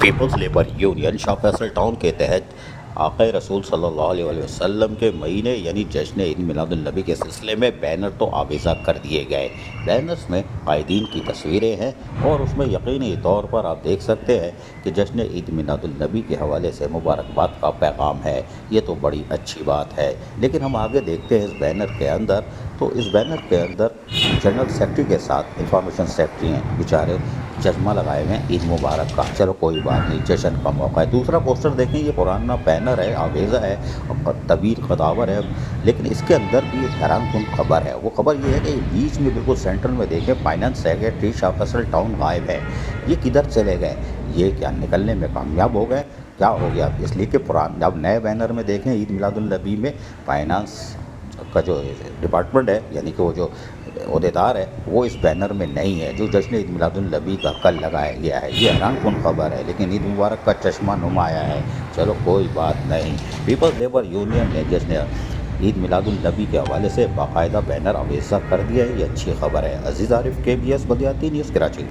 Peoples labour union شاہ Faisal town کے تحت آقا رسول صلی اللہ علیہ وسلم کے مہینے یعنی جشن عید میلاد النبی کے سلسلے میں بینر تو آویزہ کر دیے گئے۔ بینرز میں قائدین کی تصویریں ہیں اور اس میں یقینی طور پر آپ دیکھ سکتے ہیں کہ جشن عید میلاد النبی کے حوالے سے مبارکباد کا پیغام ہے۔ یہ تو بڑی اچھی بات ہے، لیکن ہم آگے دیکھتے ہیں اس بینر کے اندر، تو اس بینر کے اندر جنرل سیکرٹری کے ساتھ انفارمیشن سیکرٹری ہیں بیچارے، چشمہ لگائے ہوئے ہیں عید مبارک کا۔ چلو کوئی بات نہیں، جشن کا موقع ہے۔ دوسرا پوسٹر دیکھیں، یہ پرانا بینر ہے، آویزہ ہے اور طویل قداور ہے، لیکن اس کے اندر بھی ایک حیران کن خبر ہے۔ وہ خبر یہ ہے کہ بیچ میں بالکل سینٹر میں دیکھیں فائنانس سیکرٹری شاہ فیصل ٹاؤن غائب ہے۔ یہ کدھر چلے گئے؟ یہ کیا نکلنے میں کامیاب ہو گئے؟ کیا ہو گیا؟ اس لیے کہ اب نئے بینر میں دیکھیں عید میلاد النبی میں فائنانس کا جو ڈپارٹمنٹ ہے، یعنی کہ وہ جو عہدیدار ہے، وہ اس بینر میں نہیں ہے جو جشن عید میلاد النبی کا کل لگایا گیا ہے۔ یہ حیران کن خبر ہے، لیکن عید مبارک کا چشمہ نمایاں ہے۔ چلو کوئی بات نہیں۔ پیپلز لیبر یونین نے جشن عید میلاد النبی کے حوالے سے باقاعدہ بینر آویزہ کر دیا ہے، یہ اچھی خبر ہے۔ عزیز عارف، KBS بلدیاتی نیوز کراچی۔